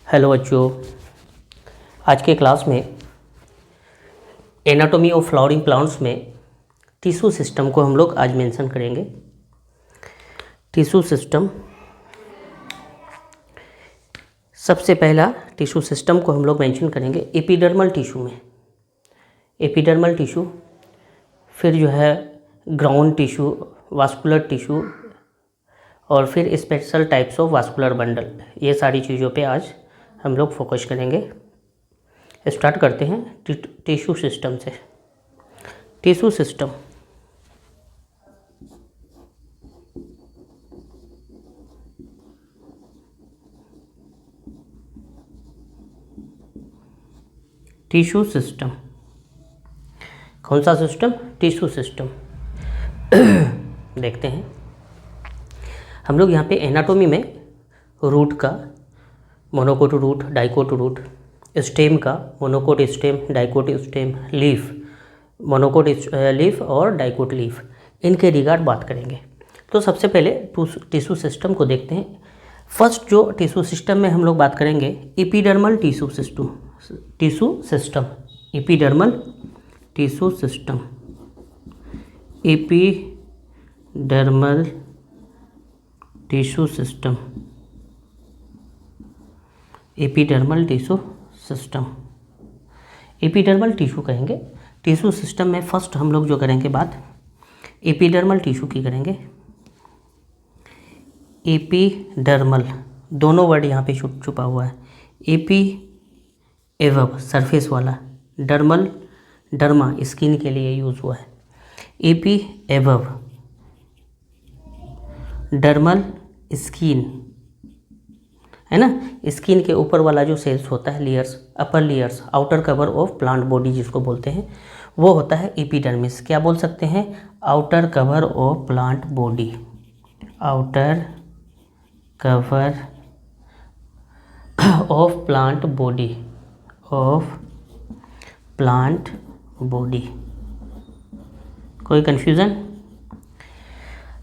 Hello बच्चों, आज के क्लास में एनाटॉमी ऑफ फ्लावरिंग प्लांट्स में टिश्यू सिस्टम को हम लोग आज मेंशन करेंगे। टिश्यू सिस्टम, सबसे पहला टिश्यू सिस्टम को हम लोग मेंशन करेंगे एपिडर्मल टिश्यू में। एपिडर्मल टिश्यू, फिर जो है ग्राउंड टिश्यू, वास्कुलर टिश्यू और फिर special types of vascular bundle. ये सारी चीज़ों पे आज हम लोग फोकस करेंगे। स्टार्ट करते हैं टिश्यू सिस्टम से। टिश्यू सिस्टम टिश्यू सिस्टम कौन सा सिस्टम? Tissue system. देखते हैं हम लोग यहाँ पे एनाटॉमी में रूट का, monocot root, dicot root, stem का, monocot stem, dicot stem, leaf, monocot leaf और डाइकोट लीफ, इनके रिगार्ड बात करेंगे। तो सबसे पहले टिश्यू सिस्टम को देखते हैं। फर्स्ट जो टिश्यू सिस्टम में हम लोग बात करेंगे epidermal tissue system. Epidermal tissue system, epidermal tissue system, epidermal tissue system. Epidermal tissue कहेंगे। टिश्यू सिस्टम में फर्स्ट हम लोग जो करेंगे बात एपिडर्मल टिश्यू की करेंगे। एपिडर्मल, दोनों वर्ड यहाँ पे छुपा हुआ है। एपी एवब सरफेस वाला, डर्मल डर्मा स्किन के लिए यूज़ हुआ है। एपी एवब डर्मल स्किन है ना, स्किन के ऊपर वाला जो सेल्स होता है, layers, upper layers, outer cover of plant body जिसको बोलते हैं, वो होता है एपिडर्मिस। क्या बोल सकते हैं? Outer cover of plant body, outer cover of plant body, of plant body. कोई कन्फ्यूज़न?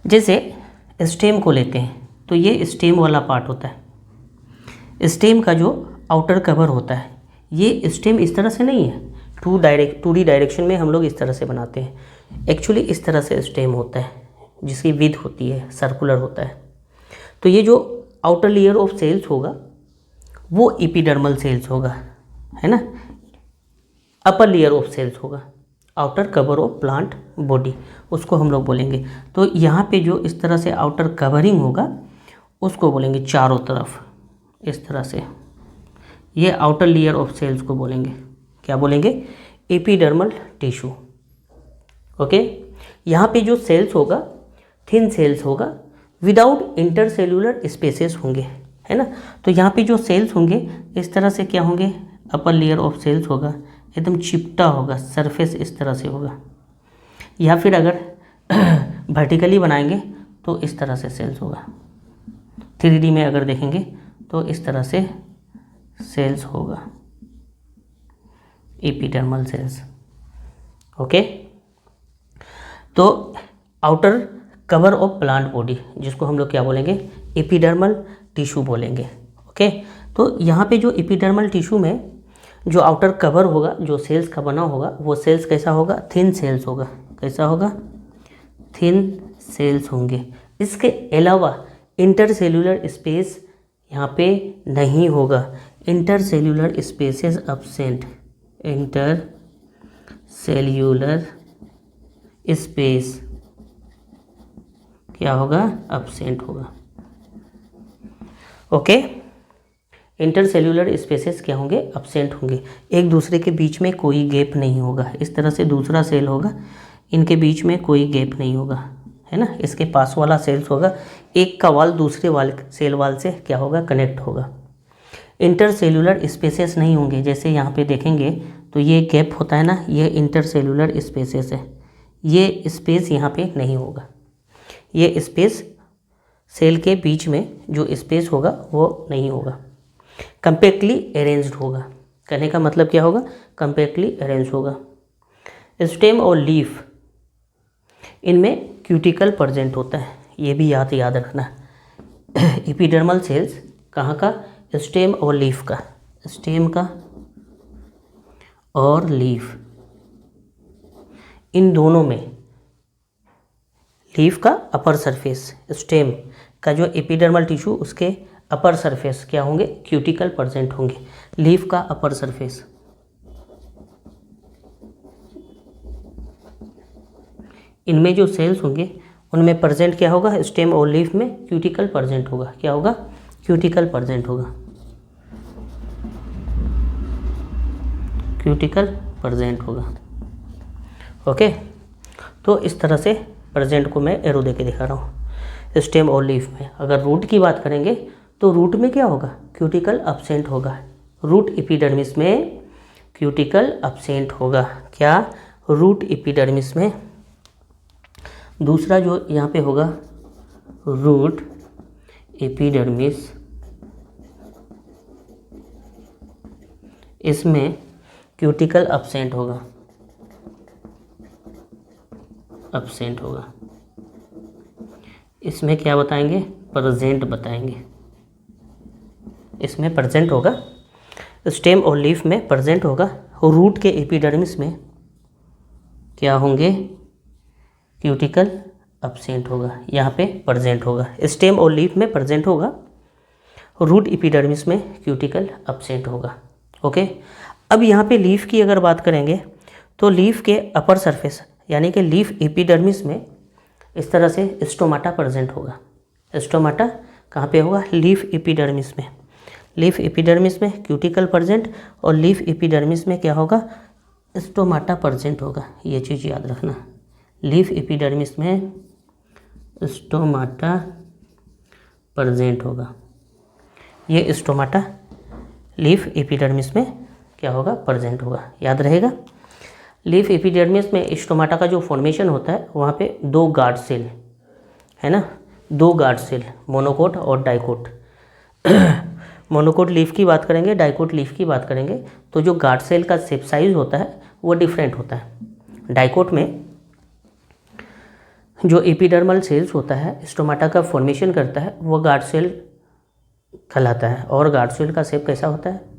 जैसे स्टेम को लेते हैं तो ये स्टेम वाला पार्ट होता है। स्टेम का जो आउटर कवर होता है, ये स्टेम इस तरह से नहीं है, 2D डायरेक्शन में हम लोग इस तरह से बनाते हैं। एक्चुअली इस तरह से स्टेम होता है जिसकी विड्थ होती है, सर्कुलर होता है। तो ये जो आउटर लेयर ऑफ सेल्स होगा वो एपिडर्मल सेल्स होगा, है ना। अपर लेयर ऑफ सेल्स होगा outer cover of plant body, उसको हम लोग बोलेंगे। तो यहाँ पे जो इस तरह से आउटर कवरिंग होगा उसको बोलेंगे चारों तरफ इस तरह से, ये आउटर लेयर ऑफ सेल्स को बोलेंगे। क्या बोलेंगे? Epidermal tissue. ओके, यहाँ पे जो सेल्स होगा थिन सेल्स होगा, विदाउट इंटरसेल्यूलर स्पेसेस होंगे, है ना। तो यहाँ पे जो सेल्स होंगे इस तरह से क्या होंगे? अपर लेयर ऑफ सेल्स होगा, एकदम चिपटा होगा, सरफेस इस तरह से होगा। या फिर अगर वर्टिकली बनाएंगे तो इस तरह से सेल्स होगा। 3D में अगर देखेंगे तो इस तरह से सेल्स होगा, एपिडर्मल सेल्स। ओके, तो outer cover of plant body जिसको हम लोग क्या बोलेंगे? एपिडर्मल टिश्यू बोलेंगे। ओके, तो यहाँ पे जो एपिडर्मल टिश्यू में जो आउटर कवर होगा, जो सेल्स का बना होगा, वो सेल्स कैसा होगा? थिन सेल्स होगा। कैसा होगा? थिन सेल्स होंगे। इसके अलावा इंटरसेल्यूलर स्पेस यहाँ पे नहीं होगा, intercellular spaces absent, intercellular space क्या होगा? अब्सेंट होगा। ओके, इंटरसेल्यूलर स्पेसेस क्या होंगे? अब्सेंट होंगे। एक दूसरे के बीच में कोई गैप नहीं होगा। इस तरह से दूसरा सेल होगा, इनके बीच में कोई गैप नहीं होगा, है ना। इसके पास वाला सेल्स होगा, एक का वाल दूसरे वाल सेल वाल से क्या होगा? कनेक्ट होगा। इंटरसेल्यूलर स्पेसेस नहीं होंगे। जैसे यहाँ पे देखेंगे तो ये गैप होता है ना, ये इंटरसेल्यूलर स्पेसेस है। ये स्पेस यहाँ पे नहीं होगा। ये स्पेस सेल के बीच में जो स्पेस होगा वो नहीं होगा। कम्पैक्टली अरेंज्ड होगा। कहने का मतलब क्या होगा? कम्पैक्टली अरेंज होगा। स्टेम और लीफ, इनमें क्यूटिकल प्रेजेंट होता है, ये भी याद रखना। एपिडर्मल सेल्स कहाँ का? स्टेम और लीफ का, स्टेम का और लीफ, इन दोनों में लीफ का अपर सरफेस, स्टेम का जो एपिडर्मल टिश्यू उसके अपर सरफेस क्या होंगे, क्यूटिकल प्रेजेंट होंगे। लीफ का अपर सरफेस, इनमें जो सेल्स होंगे उनमें प्रेजेंट क्या होगा, स्टेम और लीफ में क्यूटिकल प्रेजेंट होगा। क्या होगा, क्यूटिकल प्रेजेंट होगा, क्यूटिकल प्रेजेंट होगा। ओके, तो इस तरह से प्रेजेंट को मैं एरो दे के दिखा रहा हूँ। स्टेम और लीफ में अगर रूट की बात करेंगे तो रूट में क्या होगा, क्यूटिकल अब्सेंट होगा। रूट एपिडर्मिस में क्यूटिकल अब्सेंट होगा। क्या, रूट एपिडर्मिस में। दूसरा जो यहाँ पे होगा रूट एपिडर्मिस, इसमें क्यूटिकल अब्सेंट होगा, अब्सेंट होगा। इसमें क्या बताएंगे, प्रेजेंट बताएंगे, इसमें प्रेजेंट होगा। स्टेम और लीफ में प्रेजेंट होगा। रूट के एपिडर्मिस में क्या होंगे, क्यूटिकल अब्सेंट होगा, यहाँ पे प्रेजेंट होगा। स्टेम और लीफ में प्रेजेंट होगा, रूट एपिडर्मिस में क्यूटिकल अब्सेंट होगा। ओके, अब यहाँ पे लीफ की अगर बात करेंगे तो लीफ के अपर सरफेस यानी कि लीफ एपिडर्मिस में इस तरह से स्टोमाटा प्रेजेंट होगा। स्टोमाटा कहाँ पे होगा, लीफ एपिडर्मिस में। लीफ एपिडर्मिस में क्यूटिकल प्रेजेंट और लीफ एपिडर्मिस में क्या होगा, स्टोमाटा प्रेजेंट होगा। ये चीज़ याद रखना, लीफ एपिडर्मिस में स्टोमाटा प्रेजेंट होगा। ये स्टोमाटा लीफ एपिडर्मिस में क्या होगा, प्रेजेंट होगा, याद रहेगा। लीफ एपिडर्मिस में स्टोमाटा का जो फॉर्मेशन होता है वहाँ पे दो गार्ड सेल है ना, दो गार्ड सेल, मोनोकोट और डाइकोट। मोनोकोट लीफ की बात करेंगे, डाइकोट लीफ की बात करेंगे तो जो गार्ड सेल का शेप साइज होता है वो डिफरेंट होता है। डाइकोट में जो एपिडर्मल सेल्स होता है स्टोमाटा का फॉर्मेशन करता है वो गार्ड सेल कहलाता है। और गार्ड सेल का शेप कैसा होता है,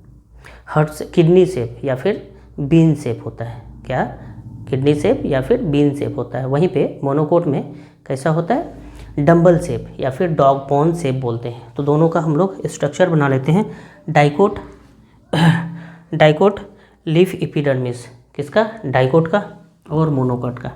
हर्ट किडनी शेप या फिर बीन शेप होता है। क्या, किडनी शेप या फिर बीन शेप होता है। वहीं पे मोनोकोट में कैसा होता है, डंबल शेप या फिर डॉग पोन शेप बोलते हैं। तो दोनों का हम लोग स्ट्रक्चर बना लेते हैं। डाइकोट, डाइकोट लीफ एपिडर्मिस किसका, डाइकोट का और मोनोकोट का।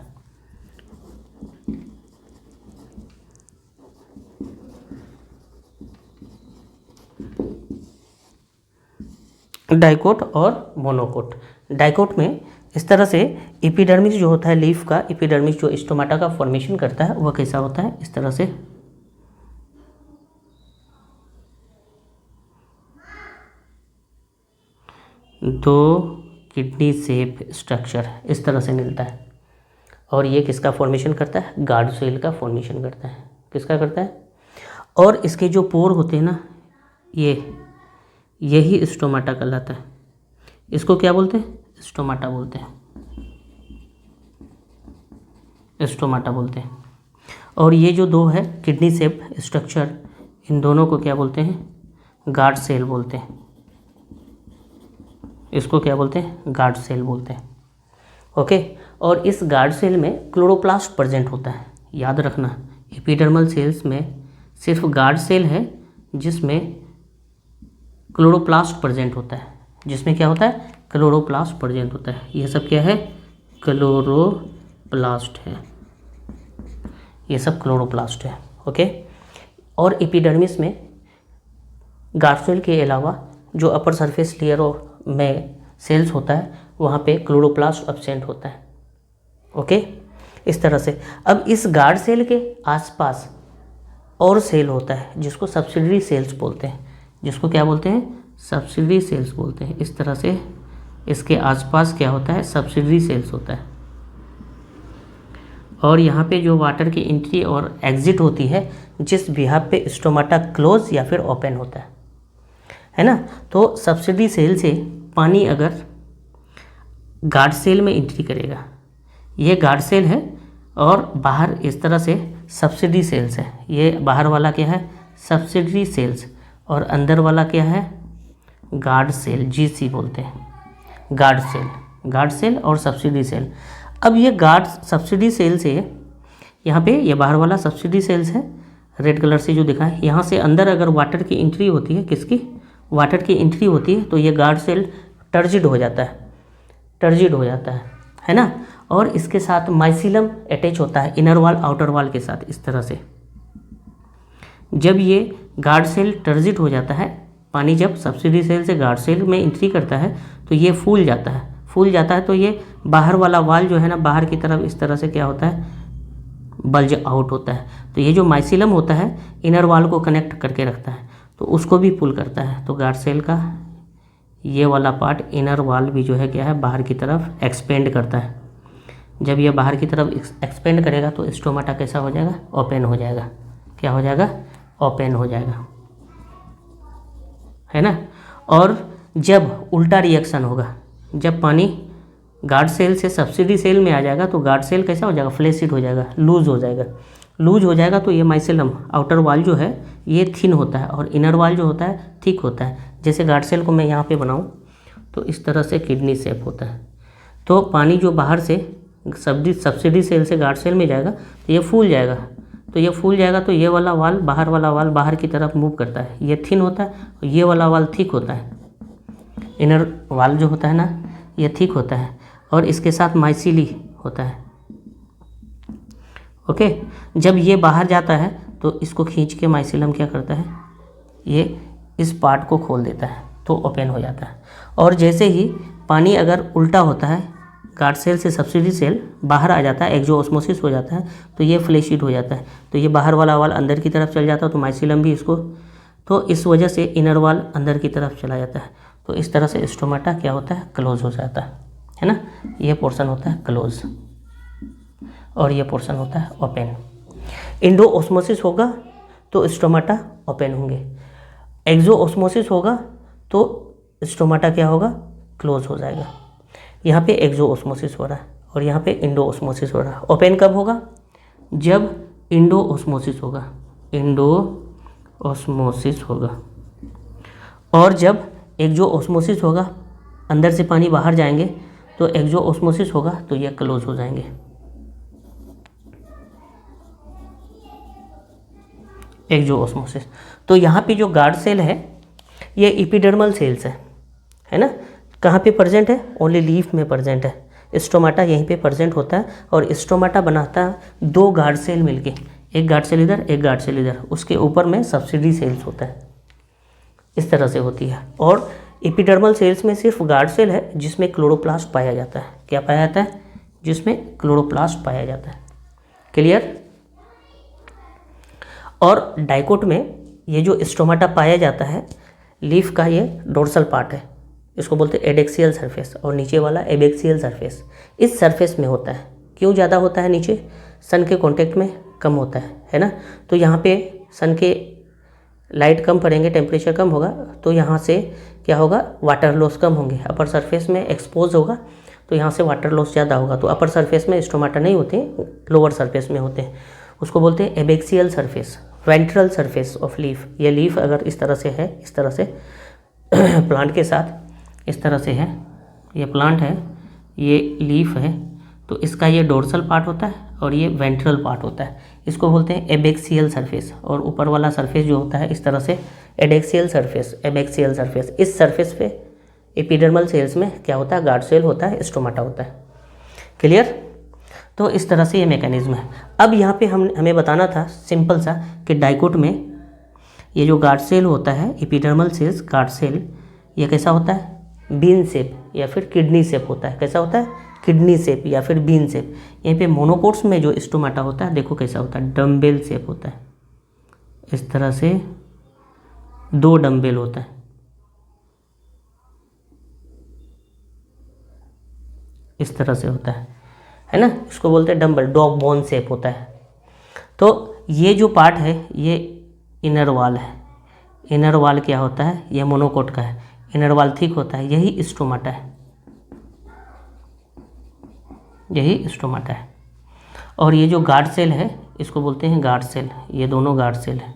डाइकोट और मोनोकोट। डाइकोट में इस तरह से एपिडर्मिस जो होता है लीफ का, एपिडर्मिस जो स्टोमाटा का फॉर्मेशन करता है वह कैसा होता है, इस तरह से। दो किडनी शेप स्ट्रक्चर इस तरह से मिलता है। और ये किसका फॉर्मेशन करता है, गार्ड सेल का फॉर्मेशन करता है। किसका करता है, और इसके जो पोर होते हैं ना, यही स्टोमाटा कहलाता है। इसको क्या बोलते हैं, स्टोमाटा बोलते हैं, स्टोमाटा बोलते हैं। और ये जो दो है किडनी शेप स्ट्रक्चर, इन दोनों को क्या बोलते हैं, गार्ड सेल बोलते हैं। इसको क्या बोलते हैं, गार्ड सेल बोलते हैं। ओके, और इस गार्ड सेल में क्लोरोप्लास्ट प्रेजेंट होता है। याद रखना, एपिडर्मल सेल्स में सिर्फ गार्ड सेल है जिसमें क्लोरोप्लास्ट प्रेजेंट होता है, जिसमें क्या होता है, क्लोरोप्लास्ट प्रेजेंट होता है। ये सब क्या है, क्लोरोप्लास्ट है, ये सब क्लोरोप्लास्ट है। ओके, और एपिडर्मिस में गार्ड सेल के अलावा जो अपर सरफेस लेयर में सेल्स होता है वहाँ पे क्लोरोप्लास्ट एब्सेंट होता है। ओके, इस तरह से। अब इस गार्ड सेल के आसपास और सेल होता है जिसको सब्सिडरी सेल्स बोलते हैं, जिसको क्या बोलते हैं, सब्सिडरी सेल्स बोलते हैं। इस तरह से इसके आसपास क्या होता है, सब्सिडरी सेल्स होता है। और यहाँ पे जो वाटर की एंट्री और एग्जिट होती है जिस बिहाफ पे स्टोमाटा क्लोज या फिर ओपन होता है ना। तो सब्सिडरी सेल से पानी अगर गार्ड सेल में एंट्री करेगा, ये गार्ड सेल है और बाहर इस तरह से सब्सिडरी सेल्स है। ये बाहर वाला क्या है, सब्सिडरी सेल्स। और अंदर वाला क्या है, गार्ड सेल, जीसी बोलते हैं, गार्ड सेल और सब्सिडी सेल। अब ये गार्ड सब्सिडी सेल से यहाँ पे ये बाहर वाला सब्सिडी सेल्स है, रेड कलर से जो दिखा है, यहाँ से अंदर अगर वाटर की एंट्री होती है, किसकी, वाटर की एंट्री होती है, तो ये गार्ड सेल टर्जिड हो जाता है ना। और इसके साथ माइसिलम अटैच होता है इनर वॉल आउटर वॉल के साथ, इस तरह से। जब ये गार्ड सेल टर्जिड हो जाता है, पानी जब सब्सिडी सेल से गार्ड सेल में एंट्री करता है तो ये फूल जाता है, तो ये बाहर वाला वाल जो है ना, बाहर की तरफ इस तरह से क्या होता है, बल्ज आउट होता है। तो ये जो माइसिलम होता है इनर वॉल को कनेक्ट करके रखता है, तो उसको भी पुल करता है। तो गार्ड सेल का ये वाला पार्ट इनर वॉल भी जो है क्या है, बाहर की तरफ एक्सपेंड करता है। जब ये बाहर की तरफ एक्सपेंड करेगा तो स्टोमाटा कैसा हो जाएगा, ओपन हो जाएगा। क्या हो जाएगा, ओपन हो जाएगा, है ना। और जब उल्टा रिएक्शन होगा, जब पानी गार्ड सेल से सब्सिडी सेल में आ जाएगा तो गार्ड सेल कैसा हो जाएगा, फ्लैसिड हो जाएगा, लूज हो जाएगा। तो ये माइसिलम आउटर वॉल जो है ये थिन होता है और इनर वॉल जो होता है थिक होता है। जैसे गार्ड सेल को मैं यहाँ पे बनाऊँ तो इस तरह से किडनी शेप होता है। तो पानी जो बाहर से सब्सिडी सेल से गार्ड सेल में जाएगा तो ये फूल जाएगा, तो ये वाला वाल, बाहर वाला वाल बाहर की तरफ मूव करता है, ये थिन होता है और ये वाला वाल थिक होता है। इनर वाल जो होता है ना ये थिक होता है और इसके साथ माइसिली होता है। ओके, जब ये बाहर जाता है तो इसको खींच के माइसिलम क्या करता है, ये इस पार्ट को खोल देता है तो ओपन हो जाता है। और जैसे ही पानी अगर उल्टा होता है, गार्ड सेल से सब्सिडी सेल बाहर आ जाता है, एक्सोऑस्मोसिस हो जाता है, तो ये फ्लैशिड हो जाता है। तो ये बाहर वाला वाल अंदर की तरफ चल जाता है, तो माइसिलम भी इसको, तो इस वजह से इनर वाल अंदर की तरफ चला जाता है। तो इस तरह से स्टोमाटा क्या होता है, क्लोज हो जाता है ना। ये पोर्शन होता है क्लोज और ये पोर्शन होता है ओपन। इंडोऑस्मोसिस होगा तो स्टोमाटा ओपन होंगे, एक्सोऑस्मोसिस होगा तो स्टोमाटा क्या होगा, क्लोज हो जाएगा। यहाँ पे एक्सोऑस्मोसिस हो रहा है और यहाँ पे इंडोऑस्मोसिस हो रहा है। ओपन कब होगा, जब इंडोऑस्मोसिस होगा, और जब एक्सोऑस्मोसिस होगा, अंदर से पानी बाहर जाएंगे, तो एक्सोऑस्मोसिस होगा तो ये क्लोज हो जाएंगे। एक्सोऑस्मोसिस। तो यहाँ पे जो गार्ड सेल है ये एपिडर्मल सेल्स है ना। कहाँ पे प्रेजेंट है, ओनली लीफ में प्रेजेंट है। स्टोमाटा यहीं पे प्रेजेंट होता है और स्टोमाटा बनाता है दो गार्ड सेल मिलके, एक गार्ड सेल इधर, एक गार्ड सेल इधर, उसके ऊपर में सब्सिडी सेल्स होता है, इस तरह से होती है। और एपिडर्मल सेल्स में सिर्फ गार्ड सेल है जिसमें क्लोरोप्लास्ट पाया जाता है। क्या पाया जाता है, जिसमें क्लोरोप्लास्ट पाया जाता है। क्लियर। और डाइकोट में ये जो स्टोमाटा पाया जाता है, लीफ का ये डोर्सल पार्ट है, इसको बोलते हैं एडेक्सियल सरफेस, और नीचे वाला एबेक्सियल सरफेस। इस सरफेस में होता है। क्यों ज़्यादा होता है नीचे, सन के कांटेक्ट में कम होता है ना। तो यहाँ पे सन के लाइट कम पड़ेंगे, टेम्परेचर कम होगा, तो यहाँ से क्या होगा, वाटर लॉस कम होंगे। अपर सरफेस में एक्सपोज होगा तो यहाँ से वाटर लॉस ज़्यादा होगा। तो अपर सरफेस में स्टोमाटा नहीं होते, लोअर सरफेस में होते हैं। उसको बोलते हैं abaxial surface, ventral surface of leaf. ये लीफ अगर इस तरह से है, इस तरह से प्लांट के साथ इस तरह से है, ये प्लांट है, ये लीफ है, तो इसका ये डोर्सल पार्ट होता है और ये वेंट्रल पार्ट होता है। इसको बोलते हैं एबेक्सियल सरफेस। और ऊपर वाला सरफेस जो होता है इस तरह से एडेक्सियल सरफेस, एबेक्सियल सरफेस। इस सरफेस पे एपिडर्मल सेल्स में क्या होता है, गार्ड सेल होता है, स्टोमाटा होता है। क्लियर। तो इस तरह से ये मैकेनिज्म है। अब यहाँ पे हमें बताना था सिंपल सा कि डाइकोट में ये जो गार्ड सेल होता है, एपिडर्मल सेल्स गार्ड सेल, ये कैसा होता है, बीन शेप या फिर किडनी शेप होता है। कैसा होता है, किडनी शेप या फिर बीन शेप। यहीं पे मोनोकोट्स में जो स्टोमाटा होता है देखो कैसा होता है, डम्बेल शेप होता है। इस तरह से दो डम्बेल होता है, इस तरह से होता है ना। इसको बोलते हैं डम्बल, डॉग बोन शेप होता है। तो ये जो पार्ट है ये इनर वॉल है। इनर वॉल क्या होता है, ये मोनोकोट का है। इनर वॉल थिक होता है, यही स्टोमाटा है, यही स्टोमाटा है। और ये जो गार्ड सेल है इसको बोलते हैं गार्ड सेल। ये दोनों गार्ड सेल है,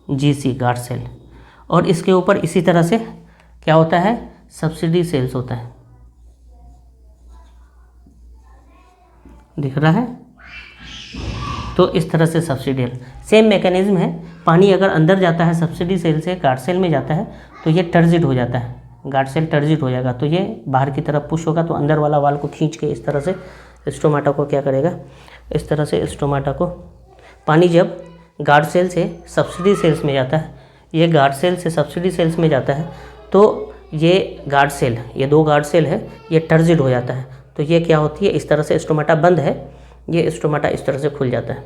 जीसी गार्ड सेल। और इसके ऊपर इसी तरह से क्या होता है, सब्सिडी सेल्स होता है, दिख रहा है। तो इस तरह से सब्सिडियल सेम मैकेनिज्म है। पानी अगर अंदर जाता है सब्सिडी सेल से गार्ड सेल में जाता है तो ये टर्जिट हो जाता है, गार्ड सेल टर्जिट हो जाएगा, तो ये बाहर की तरफ पुश होगा, तो अंदर वाला वाल को खींच के इस तरह से स्टोमाटा को क्या करेगा, इस तरह से स्टोमाटा को, पानी जब गार्ड सेल से सब्सिडी सेल्स में जाता है, ये गार्ड सेल से सब्सिडी सेल्स में जाता है, तो ये गार्ड सेल, ये 2 गार्ड सेल है, ये टर्जिट हो जाता है, तो ये क्या होती है, इस तरह से स्टोमाटा बंद है, ये स्टोमाटा इस तरह से खुल जाता है।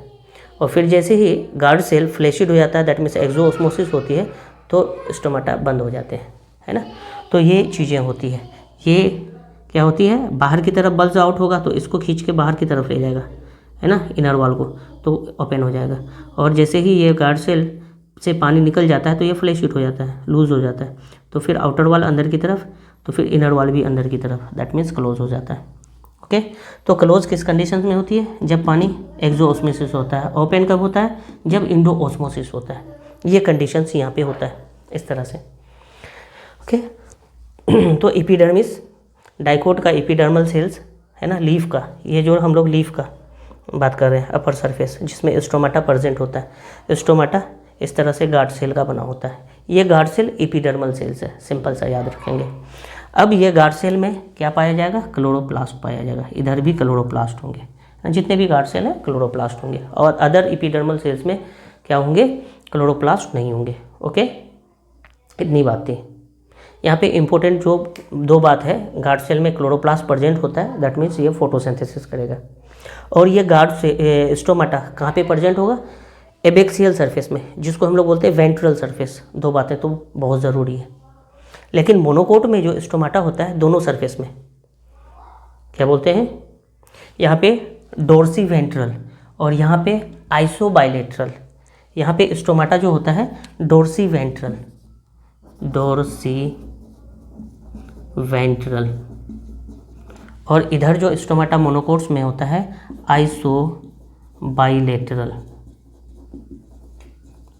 और फिर जैसे ही गार्ड सेल फ्लैशिड हो जाता है, दैट मीन्स एक्सोऑस्मोसिस होती है, तो स्टोमाटा बंद हो जाते हैं, है ना। तो ये चीज़ें होती है, ये क्या होती है, बाहर की तरफ बल्ज आउट होगा तो इसको खींच के बाहर की तरफ ले जाएगा, है ना, इनर वॉल को, तो ओपन हो जाएगा। और जैसे ही ये गार्ड सेल से पानी निकल जाता है तो ये फ्लैशिड हो जाता है, लूज़ हो जाता है, तो फिर आउटर वॉल अंदर की तरफ, तो फिर इनर वॉल भी अंदर की तरफ, दैट मीन्स क्लोज हो जाता है। ओके, तो क्लोज किस कंडीशन में होती है, जब पानी एक्सोऑस्मोसिस होता है। ओपन कब होता है, जब इंडोऑस्मोसिस होता है। ये कंडीशंस यहाँ पे होता है इस तरह से। ओके तो एपिडर्मिस, डाइकोट का एपिडर्मल सेल्स है ना, लीफ का, ये जो हम लोग लीफ का बात कर रहे हैं, अपर सरफेस जिसमें स्टोमाटा प्रेजेंट होता है। स्टोमाटा इस तरह से गार्ड सेल का बना होता है, ये गार्ड सेल एपिडर्मल सेल्स है, सिंपल सा याद रखेंगे। अब ये गार्ड सेल में क्या पाया जाएगा, क्लोरोप्लास्ट पाया जाएगा, इधर भी क्लोरोप्लास्ट होंगे, जितने भी गार्ड सेल हैं क्लोरोप्लास्ट होंगे, और अदर एपिडर्मल सेल्स में क्या होंगे, क्लोरोप्लास्ट नहीं होंगे। ओके, इतनी बात थी। यहाँ पे इम्पोर्टेंट जो 2 बात है, गार्ड सेल में क्लोरोप्लास्ट प्रेजेंट होता है, दैट मीन्स ये फोटोसिंथेसिस करेगा। और ये गार्ड से स्टोमाटा कहाँ पे प्रेजेंट होगा, एबेक्सियल सरफेस में, जिसको हम लोग बोलते हैं वेंट्रल सरफेस। 2 बातें तो बहुत ज़रूरी है। लेकिन मोनोकोट में जो स्टोमाटा होता है दोनों सरफेस में, क्या बोलते हैं, यहाँ पे डोर्सी वेंट्रल और यहाँ पे आइसोबाइलेटरल। यहाँ पे स्टोमाटा जो होता है डोर्सी वेंट्रल, डोर्सी वेंट्रल, और इधर जो स्टोमाटा मोनोकोट्स में होता है आइसोबाइलेटरल,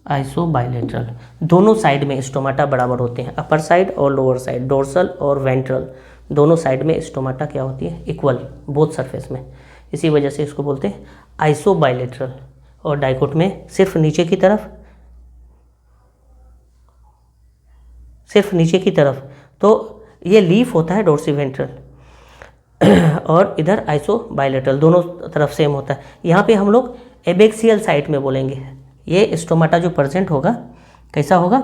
आइसोबाइलेटरल। दोनों साइड में स्टोमाटा बराबर होते हैं, अपर साइड और लोअर साइड, डोर्सल और वेंट्रल, दोनों साइड में स्टोमाटा क्या होती है, इक्वल, बोथ सरफेस में। इसी वजह से इसको बोलते हैं आइसोबाइलेटरल। और डाइकोट में सिर्फ नीचे की तरफ, सिर्फ नीचे की तरफ, तो ये लीफ होता है डोर्सी वेंट्रल, और इधर आइसोबाइलेटरल, दोनों तरफ सेम होता है। यहाँ पे हम लोग एबेक्सियल साइट में बोलेंगे, ये स्टोमाटा जो प्रेजेंट होगा कैसा होगा,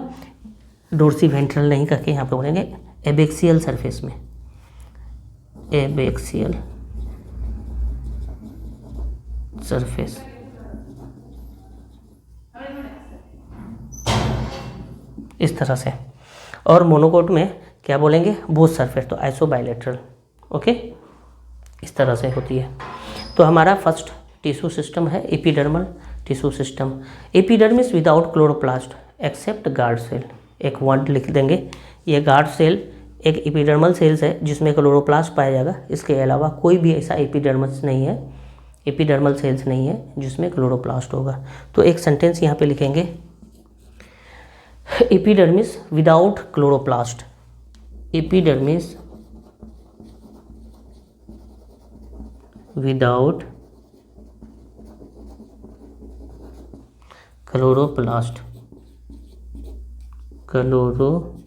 डोर्सी वेंट्रल नहीं करके यहाँ पे बोलेंगे एबेक्सियल सरफेस में, एबेक्सियल सरफेस। इस तरह से। और मोनोकोट में क्या बोलेंगे, बोथ सरफेस, तो आइसोबाइलेटरल। ओके, इस तरह से होती है। तो हमारा फर्स्ट टिश्यू सिस्टम है epidermal tissue system. Epidermis without chloroplast except guard cell, एक वर्ड लिख देंगे, ये गार्ड सेल एक एपिडर्मल सेल्स है जिसमें क्लोरोप्लास्ट पाया जाएगा, इसके अलावा कोई भी ऐसा एपिडर्मस नहीं है, एपिडर्मल सेल्स नहीं है जिसमें क्लोरोप्लास्ट होगा। तो एक सेंटेंस यहाँ पे लिखेंगे, epidermis without chloroplast, epidermis without chloroplast, chloroplast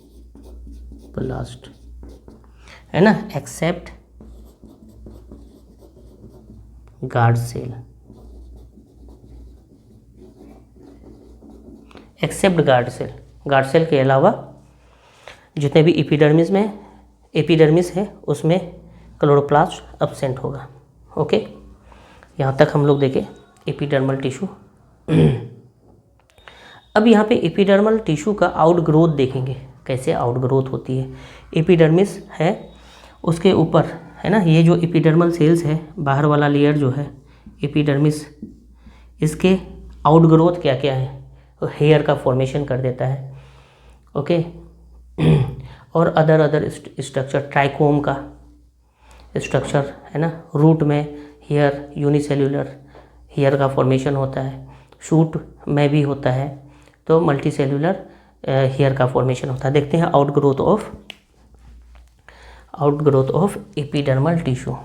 है ना, except guard cell, except guard cell, guard cell के अलावा जितने भी एपिडर्मिस में एपिडर्मिस है उसमें क्लोरोप्लास्ट एब्सेंट होगा। ओके, यहाँ तक हम लोग देखें एपिडर्मल टिश्यू। अब यहाँ पे एपिडर्मल टिश्यू का आउटग्रोथ देखेंगे, कैसे आउटग्रोथ होती है। एपिडर्मिस है, उसके ऊपर है ना, ये जो एपिडर्मल सेल्स है, बाहर वाला लेयर जो है एपिडर्मिस, इसके आउटग्रोथ क्या क्या है, हेयर का फॉर्मेशन कर देता है। ओके, और अदर स्ट्रक्चर, ट्राइकोम का स्ट्रक्चर है ना, रूट में हेयर, यूनिसेल्यूलर हेयर का फॉर्मेशन होता है, शूट में भी होता है, तो मल्टी सेल्यूलर हेयर का फॉर्मेशन होता है। देखते हैं outgrowth of epidermal tissue.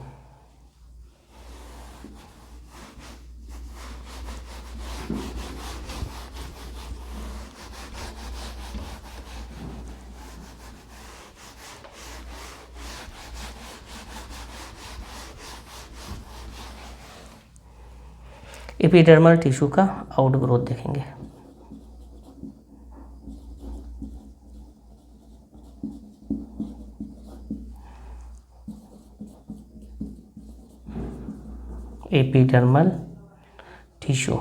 Epidermal tissue का आउटग्रोथ देखेंगे। एपिडर्मल टिश्यू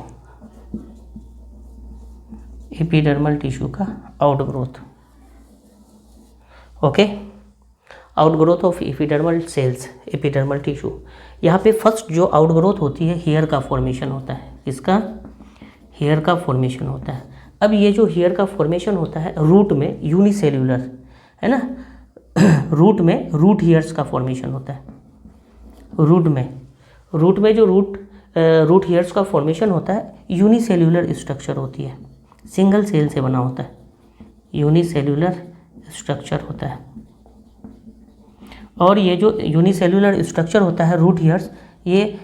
का outgrowth. Okay, outgrowth of epidermal cells, epidermal tissue. यहाँ पे फर्स्ट जो आउटग्रोथ होती है हेयर का फॉर्मेशन होता है। इसका हेयर का फॉर्मेशन होता है। अब ये जो हेयर का फॉर्मेशन होता है रूट में यूनिसेल्यूलर है ना, रूट में रूट हेयर्स का फॉर्मेशन होता है। रूट में जो रूट हेयर्स का फॉर्मेशन होता है यूनिसेल्यूलर स्ट्रक्चर होती है, सिंगल सेल से बना होता है, यूनिसेल्यूलर स्ट्रक्चर होता है। और ये जो यूनिसेल्यूलर स्ट्रक्चर होता है रूट हेयर्स, ये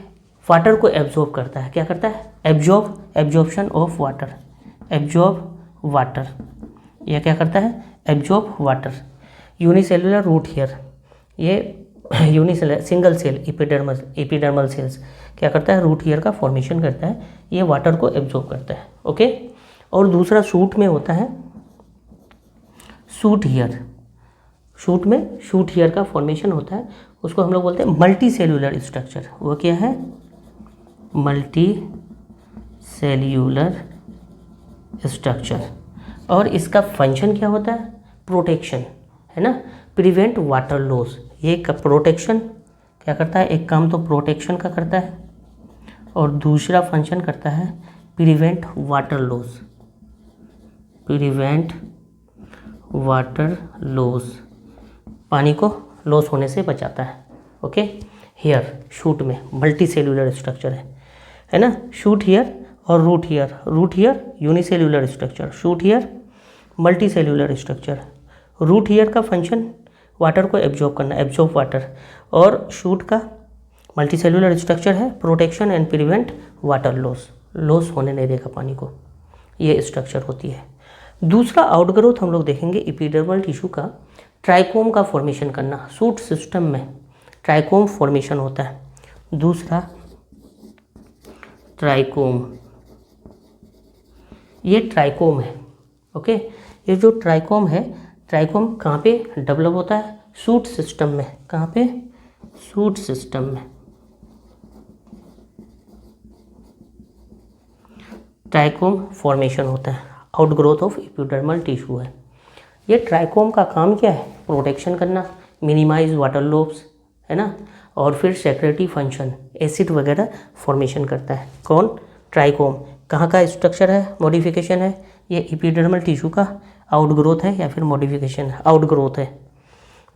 वाटर को एब्जॉर्ब करता है। क्या करता है? Absorption of water, absorb water. यह क्या करता है? Absorb water. Unicellular root hair, ये unicellular single cell epidermal cells क्या करता है? रूट हेयर का फॉर्मेशन करता है, ये वाटर को एब्जॉर्ब करता है। ओके, और दूसरा शूट में होता है शूट हेयर। शूट में शूट हेयर का फॉर्मेशन होता है, उसको हम लोग बोलते हैं मल्टी सेल्यूलर स्ट्रक्चर। वो क्या है? Multi cellular structure. और इसका फंक्शन क्या होता है? प्रोटेक्शन, है ना, प्रिवेंट वाटर लॉस। ये प्रोटेक्शन क्या करता है? एक काम तो प्रोटेक्शन का करता है और दूसरा फंक्शन करता है prevent water loss, prevent water loss, पानी को लॉस होने से बचाता है। ओके, हेयर शूट में मल्टी सेल्यूलर स्ट्रक्चर है ना, शूट हेयर और root hair unicellular structure, shoot hair multi cellular structure. Root hair का फंक्शन वाटर को एब्जॉर्ब करना, एब्जॉर्ब वाटर, और शूट का मल्टी सेल्यूलर स्ट्रक्चर है protection and prevent water loss होने नहीं देगा पानी को, ये स्ट्रक्चर होती है। दूसरा आउटग्रोथ हम लोग देखेंगे एपिडर्मल टिश्यू का, ट्राइकोम का फॉर्मेशन करना। शूट सिस्टम में ट्राइकोम फॉर्मेशन होता है। दूसरा ट्राइकोम, ये ट्राइकोम है। ओके, ये जो ट्राइकोम है, ट्राइकोम कहाँ पे डेवलप होता है? शूट सिस्टम में। कहाँ पे? शूट सिस्टम में ट्राइकोम फॉर्मेशन होता है, आउटग्रोथ ऑफ एपिडर्मल टिश्यू है। ये ट्राइकोम का काम क्या है? प्रोटेक्शन करना, मिनिमाइज वाटर लॉस, है ना, और फिर सेक्रेटरी फंक्शन, एसिड वगैरह फॉर्मेशन करता है। कौन? ट्राइकोम। कहाँ का स्ट्रक्चर है, मॉडिफिकेशन है? ये एपिडर्मल टिश्यू का आउटग्रोथ है या फिर मॉडिफिकेशन है? आउटग्रोथ है।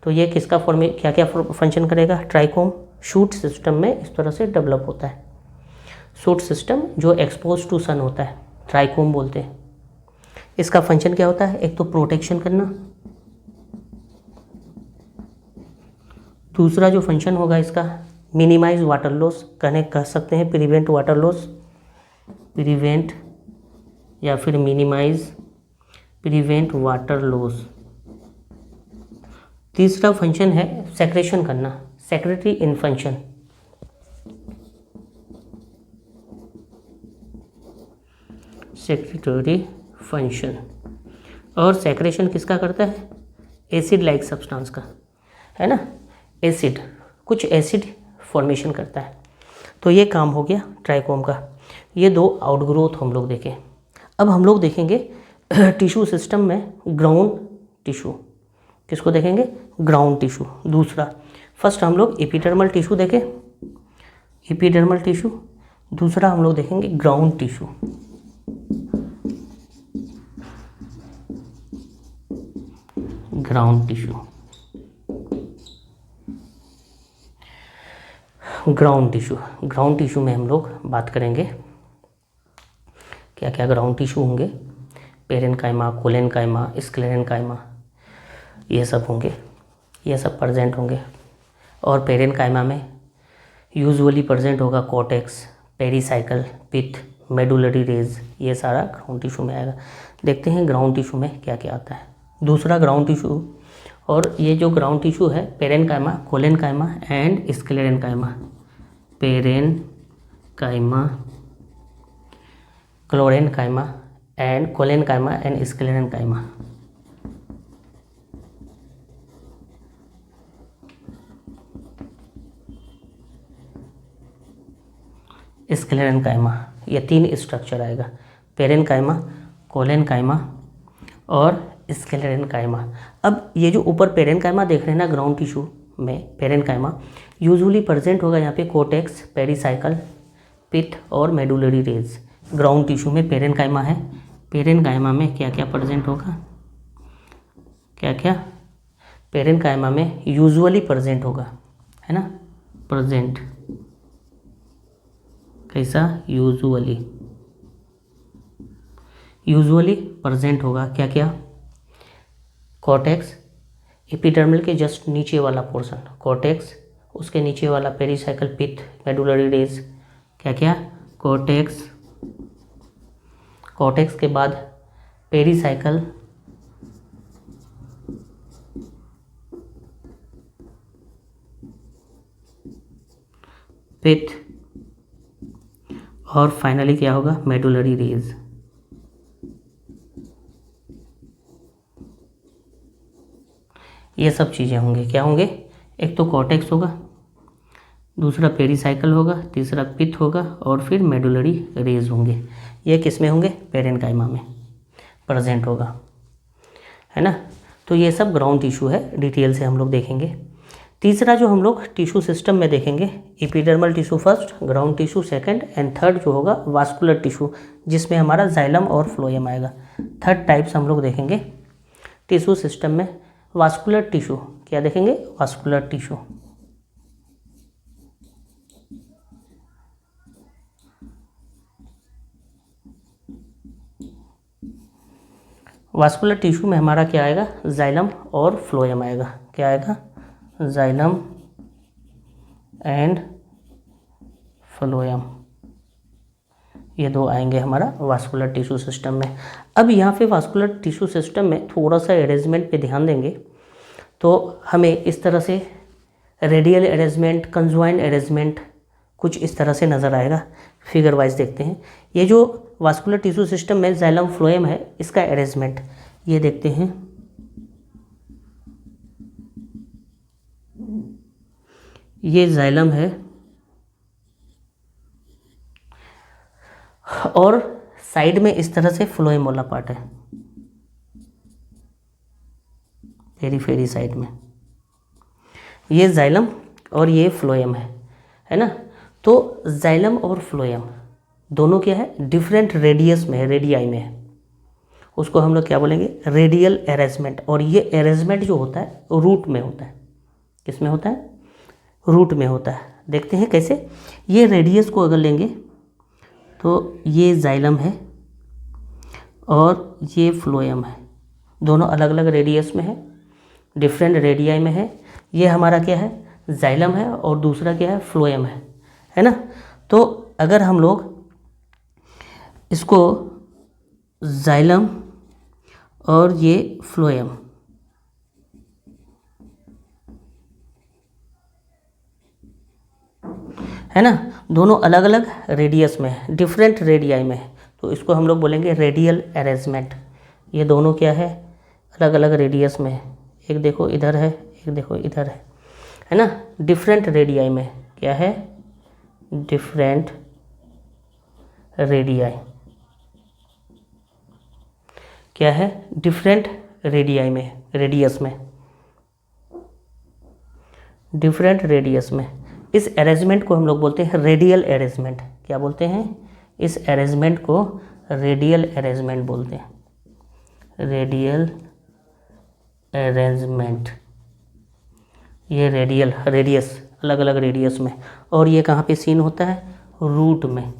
तो ये किसका क्या क्या फंक्शन करेगा? ट्राइकोम शूट सिस्टम में इस तरह से डेवलप होता है। शूट सिस्टम जो एक्सपोज टू सन होता है, ट्राइकोम बोलते हैं। इसका फंक्शन क्या होता है? एक तो प्रोटेक्शन करना, दूसरा जो फंक्शन होगा इसका मिनिमाइज वाटर लॉस, कह सकते हैं प्रिवेंट वाटर लॉस, प्रिवेंट या फिर मिनिमाइज प्रिवेंट वाटर लॉस। तीसरा फंक्शन है सेक्रेशन करना, सेक्रेटरी इन फंक्शन, सेक्रेटरी फंक्शन। और सेक्रेशन किसका करता है? एसिड लाइक सब्सटेंस का, है ना, एसिड, कुछ एसिड फॉर्मेशन करता है। तो ये काम हो गया ट्राइकोम का। ये दो आउटग्रोथ हम लोग देखें। अब हम लोग देखेंगे टिश्यू सिस्टम में ग्राउंड टिश्यू। किसको देखेंगे? Ground tissue. दूसरा, फर्स्ट हम लोग एपिडर्मल टिश्यू देखें, एपिडर्मल टिश्यू। दूसरा हम लोग देखेंगे ground tissue. Ground tissue, ground tissue, ground tissue में हम लोग बात करेंगे क्या क्या ग्राउंड टिश्यू होंगे। पेरेन्काइमा, कोलेनकाइमा, स्क्लेरेनकाइमा, ये सब होंगे, ये सब प्रेजेंट होंगे। और पेरेन्काइमा में यूजुअली प्रेजेंट होगा कॉर्टेक्स, पेरीसाइकल, पिथ, मेडुलरी रेज, ये सारा ग्राउंड टिश्यू में आएगा। देखते हैं ग्राउंड टिश्यू में क्या क्या आता है। दूसरा ग्राउंड टिश्यू, और ये जो ग्राउंड टिश्यू है parenchyma, collenchyma and sclerenchyma, parenchyma, chlorenchyma and collenchyma and sclerenchyma. Sclerenchyma, ये 3 स्ट्रक्चर आएगा, पेरेन्काइमा, कोलेनकाइमा और स्क्लेरेनकाइमा। अब ये जो ऊपर पेरेन्काइमा देख रहे हैं ना ग्राउंड टिश्यू में, पेरेन्काइमा यूजुअली प्रेजेंट होगा यहाँ पे कोर्टेक्स, पेरीसाइकल, पिथ और मेडुलरी रेज। ग्राउंड टिश्यू में पेरेन्काइमा है, पेरेन्काइमा में क्या क्या प्रेजेंट होगा, क्या क्या पेरेन्काइमा में यूजुअली प्रेजेंट होगा, है ना, प्रेजेंट कैसा, यूजुअली प्रेजेंट होगा क्या क्या, कॉर्टेक्स, एपिडर्मल के जस्ट नीचे वाला पोर्शन कॉर्टेक्स, उसके नीचे वाला पेरीसाइकल, पिथ, मेडुलरी रेज, क्या क्या, कॉर्टेक्स, कॉर्टेक्स के बाद पेरीसाइकल, पिथ और फाइनली क्या होगा, मेडुलरी रेज। ये सब चीज़ें होंगे, क्या होंगे, एक तो कॉर्टेक्स होगा, दूसरा पेरीसाइकल होगा, तीसरा पिथ होगा और फिर मेडुलरी रेज होंगे। ये किस में होंगे, पेरेन्काइमा में प्रेजेंट होगा, है ना। तो ये सब ग्राउंड टिश्यू है, डिटेल से हम लोग देखेंगे। तीसरा जो हम लोग टिश्यू सिस्टम में देखेंगे, epidermal tissue first, ground tissue second and third जो होगा वास्कुलर टिश्यू, जिसमें हमारा जाइलम और फ्लोएम आएगा। थर्ड टाइप्स हम लोग देखेंगे टिश्यू सिस्टम में। वास्कुलर टिश्यू क्या देखेंगे, वास्कुलर टिश्यू, वास्कुलर टिश्यू में हमारा क्या आएगा, जाइलम और फ्लोएम आएगा। क्या आएगा, जाइलम एंड फ्लोएम, ये दो आएंगे हमारा वास्कुलर टिश्यू सिस्टम में। अब यहाँ पे वास्कुलर टिश्यू सिस्टम में थोड़ा सा अरेंजमेंट पे ध्यान देंगे तो हमें इस तरह से रेडियल अरेंजमेंट, कंजॉइंट अरेंजमेंट कुछ इस तरह से नज़र आएगा। फिगर वाइज देखते हैं, ये जो वास्कुलर टिश्यू सिस्टम में जाइलम फ्लोएम है, इसका अरेंजमेंट ये देखते हैं। ये जाइलम है और साइड में इस तरह से फ्लोएम वाला पार्ट है, पेरीफेरी साइड में ये जाइलम और ये फ्लोएम है ना। तो जाइलम और फ्लोएम दोनों क्या है, डिफरेंट रेडियस में है, रेडियाई में है। उसको हम लोग क्या बोलेंगे, रेडियल अरेंजमेंट। और ये अरेंजमेंट जो होता है रूट में होता है। किस में होता है, रूट में होता है। देखते हैं कैसे। ये रेडियस को अगर लेंगे तो ये जाइलम है और ये फ्लोएम है, दोनों अलग अलग रेडियस में है, डिफरेंट रेडियाई में है। ये हमारा क्या है, जाइलम है और दूसरा क्या है, फ्लोएम है ना। तो अगर हम लोग इसको जाइलम और ये फ्लोएम है ना, दोनों अलग अलग रेडियस में है, डिफरेंट रेडियाई में है, तो इसको हम लोग बोलेंगे रेडियल अरेंजमेंट। ये दोनों क्या है, अलग अलग रेडियस में है। एक देखो इधर है, एक देखो इधर है ना, डिफरेंट रेडियाई में क्या है, डिफरेंट रेडियाई, क्या है, डिफरेंट रेडियाई में, रेडियस में, डिफरेंट रेडियस में। इस अरेंजमेंट को हम लोग बोलते हैं रेडियल अरेंजमेंट। क्या बोलते हैं, इस अरेंजमेंट को रेडियल अरेंजमेंट बोलते हैं, रेडियल अरेंजमेंट। ये रेडियल, रेडियस अलग अलग रेडियस में, और ये कहाँ पे सीन होता है, रूट में,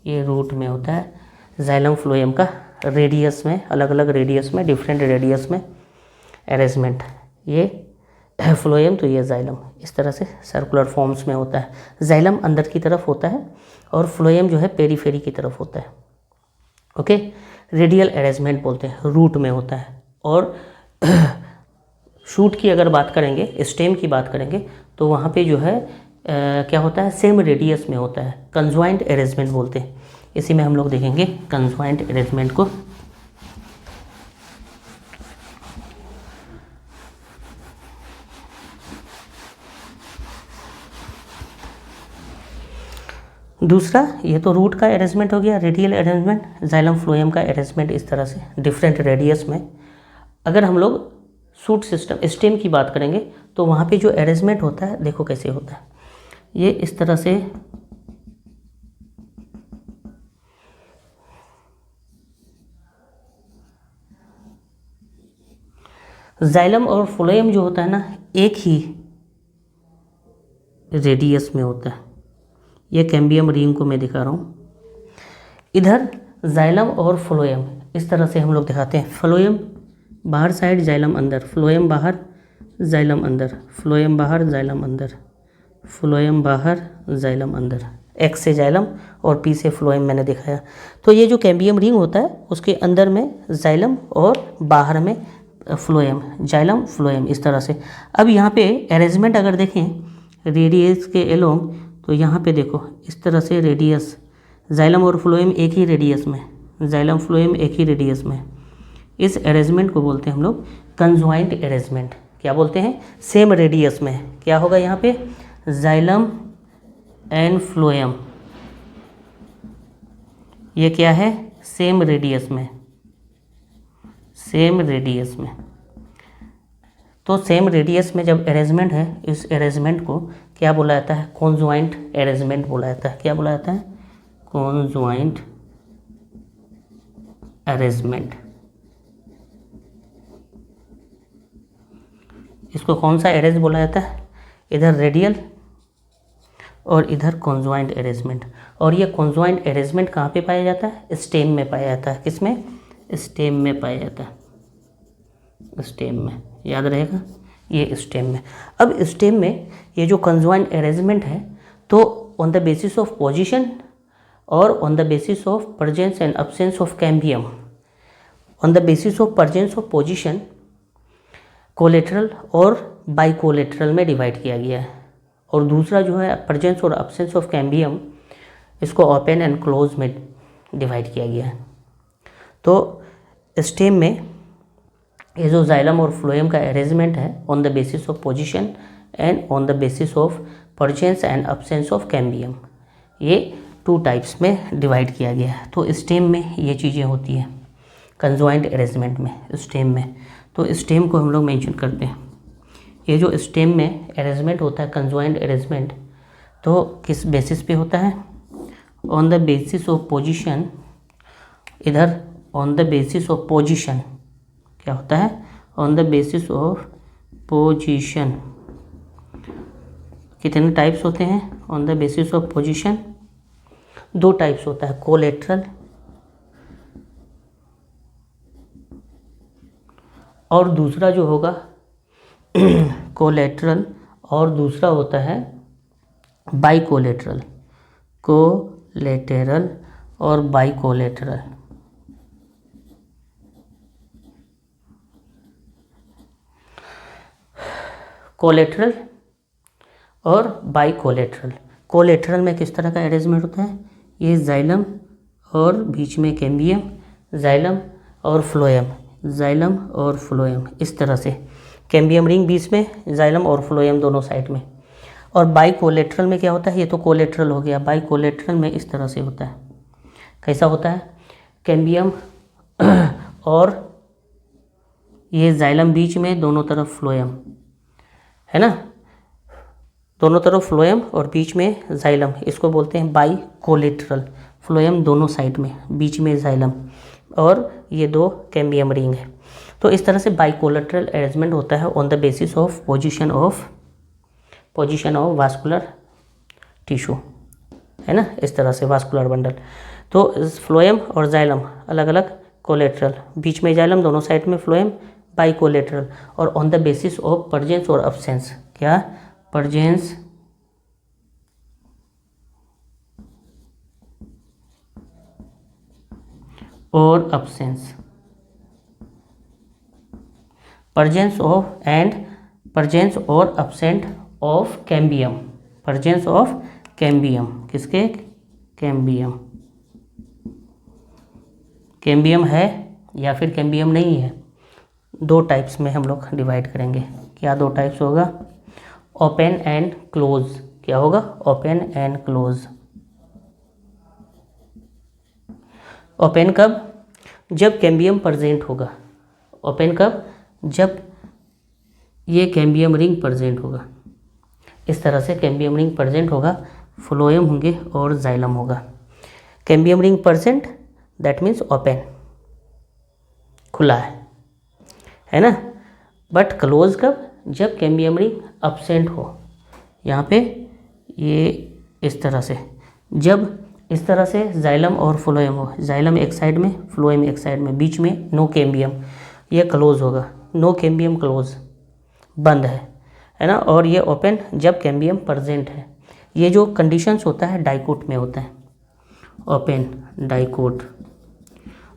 ये रूट में होता है जाइलम फ्लोएम का रेडियस में, अलग अलग रेडियस में, डिफरेंट रेडियस में अरेंजमेंट। ये फ्लोएम तो ये जाइलम, इस तरह से सर्कुलर फॉर्म्स में होता है। जाइलम अंदर की तरफ होता है और फ्लोएम जो है पेरीफेरी की तरफ होता है। ओके, रेडियल अरेंजमेंट बोलते हैं, रूट में होता है। और शूट की अगर बात करेंगे, स्टेम की बात करेंगे, तो वहाँ पे जो है क्या होता है, सेम रेडियस में होता है, कंजॉइंट अरेंजमेंट बोलते हैं। इसी में हम लोग देखेंगे कंजॉइंट अरेंजमेंट को। दूसरा, ये तो रूट का अरेंजमेंट हो गया, रेडियल अरेंजमेंट। जाइलम फ्लोएम का अरेंजमेंट इस तरह से डिफरेंट रेडियस में। अगर हम लोग शूट सिस्टम स्टेम की बात करेंगे तो वहाँ पे जो अरेंजमेंट होता है, देखो कैसे होता है, ये इस तरह से जाइलम और फ्लोएम जो होता है ना, एक ही रेडियस में होता है। ये कैम्बियम रिंग को मैं दिखा रहा हूँ। इधर जाइलम और फ्लोएम इस तरह से हम लोग दिखाते हैं। फ्लोएम बाहर साइड, जाइलम अंदर, फ्लोएम बाहर, जाइलम अंदर, फ्लोएम बाहर, जाइलम अंदर, फ्लोएम बाहर, जाइलम अंदर। एक्स से जाइलम और पी से फ्लोएम मैंने दिखाया। तो ये जो कैम्बियम रिंग होता है उसके अंदर में जाइलम और बाहर में फ्लोएम, जाइलम फ्लोएम, इस तरह से। अब यहाँ पे अरेंजमेंट अगर देखें रेडियस के एलोंग, तो यहाँ पे देखो इस तरह से रेडियस, जाइलम और फ्लोएम एक ही रेडियस में, जाइलम फ्लोएम एक ही रेडियस में। इस अरेंजमेंट को बोलते हैं हम लोग कंजॉइंट अरेंजमेंट। क्या बोलते हैं, सेम रेडियस में। क्या होगा यहाँ पे, जाइलम एंड फ्लोएम, ये क्या है, सेम रेडियस में, सेम रेडियस में। तो सेम रेडियस में जब अरेंजमेंट है, इस अरेंजमेंट को क्या बोला जाता है, कॉन्जॉइंट अरेंजमेंट बोला जाता है। क्या बोला जाता है, कॉन्जॉइंट अरेंजमेंट। इसको कौन सा अरेंज बोला जाता है, इधर रेडियल और इधर कॉन्जॉइंट अरेंजमेंट। और ये कॉन्जॉइंट अरेंजमेंट कहाँ पे पाया जाता है, स्टेम में पाया जाता है। किसमें, स्टेम में पाया जाता है, स्टेम में, याद रहेगा, ये स्टेम में। अब स्टेम में ये जो कंजॉइंट अरेंजमेंट है, तो on the basis of position और on the basis of presence and absence of cambium, on the basis of presence of position collateral और बाई कोलेटरल में डिवाइड किया गया है। और दूसरा जो है प्रेजेंस और एब्सेंस ऑफ कैम्बियम, इसको ओपन एंड क्लोज में डिवाइड किया गया है। तो स्टेम में ये जो जाइलम और फ्लोएम का अरेंजमेंट है on the basis of position and on the basis of presence and absence of cambium, ये 2 टाइप्स में डिवाइड किया गया है। तो स्टेम में ये चीज़ें होती हैं, कंजॉइंट अरेंजमेंट में, स्टेम में। तो स्टेम को हम लोग मेंशन करते हैं। ये जो स्टेम में अरेंजमेंट होता है, कंजॉइंट अरेंजमेंट, तो किस बेसिस पे होता है, on the basis of position. इधर on the basis of position क्या होता है, on the basis of position. कितने टाइप्स होते हैं on the basis of position, 2 types होता है, कोलेटरल और दूसरा जो होगा कोलेटरल, और दूसरा होता है बाई कोलेटरल, कोलेटरल और बाई कोलेटरल। कोलेटरल और बाई कोलेटरल। कोलेटरल में किस तरह का अरेंजमेंट होता है, ये जाइलम और बीच में कैम्बियम, जाइलम और फ्लोएम, जाइलम और फ्लोएम, इस तरह से कैम्बियम रिंग बीच में, जाइलम और फ्लोएम दोनों साइड में। और बाई कोलेटरल में क्या होता है, ये तो कोलेटरल हो गया, बाई कोलेटरल में इस तरह से होता है। कैसा होता है, कैम्बियम और ये जाइलम बीच में, दोनों तरफ फ्लोएम, है ना, दोनों तरफ फ्लोएम और बीच में जाइलम, इसको बोलते हैं बाई कोलेटरल। फ्लोएम दोनों साइड में, बीच में जाइलम, और ये 2 कैम्बियम रिंग है। तो इस तरह से बाई कोलेटरल अरेंजमेंट होता है on the basis of position of vascular tissue, है ना, इस तरह से वास्कुलर बंडल। तो फ्लोएम और जाइलम अलग अलग कोलेटरल, बीच में जाइलम, दोनों साइड में फ्लोएम, बाई कोलेटरल, और ऑन द बेसिस ऑफ परजेंस और अब्सेंस, क्या, परजेंस और अब्सेंस, परजेंस ऑफ एंड परजेंस और absent of cambium, परजेंस of cambium, किसके, कैम्बियम, कैम्बियम है या फिर कैम्बियम नहीं है, दो टाइप्स में हम लोग डिवाइड करेंगे। क्या दो टाइप्स होगा, ओपन एंड क्लोज, क्या होगा, ओपन एंड क्लोज। ओपन कब, जब कैम्बियम प्रेजेंट होगा, ओपन कब, जब ये कैम्बियम रिंग प्रेजेंट होगा, इस तरह से कैम्बियम रिंग प्रेजेंट होगा, फ्लोएम होंगे और जाइलम होगा। Cambium ring present that means open, खुला है ना। बट क्लोज कब, जब कैम्बियम रिंग अब्सेंट हो, यहाँ पे ये इस तरह से, जब इस तरह से जाइलम और फ्लोएम हो, जाइलम एक साइड में, फ्लोएम एक साइड में, बीच में नो कैम्बियम, ये क्लोज होगा, नो कैम्बियम क्लोज, बंद है ना। और ये ओपन जब कैम्बियम प्रेजेंट है। ये जो कंडीशंस होता है डाइकोट में होता है, ओपन डाइकोट,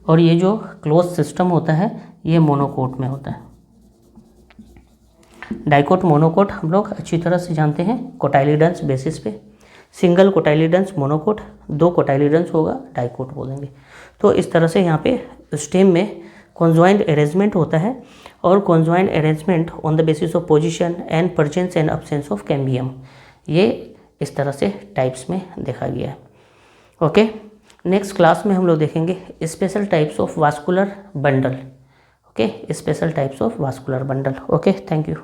और ये जो क्लोज सिस्टम होता है ये मोनोकोट में होता है। डाइकोट मोनोकोट हम लोग अच्छी तरह से जानते हैं कोटाइलिडन्स बेसिस पे, सिंगल कोटाइलिडन्स मोनोकोट, दो कोटाइलिडन्स होगा डाइकोट बोलेंगे। तो इस तरह से यहाँ पे स्टेम में कॉन्जॉइंट अरेंजमेंट होता है, और conjoint arrangement on the basis of position and presence and absence of cambium, ये इस तरह से टाइप्स में देखा गया है। ओके, नेक्स्ट क्लास में हम लोग देखेंगे special types of vascular bundle. Okay, special types of vascular bundle. Okay, thank you.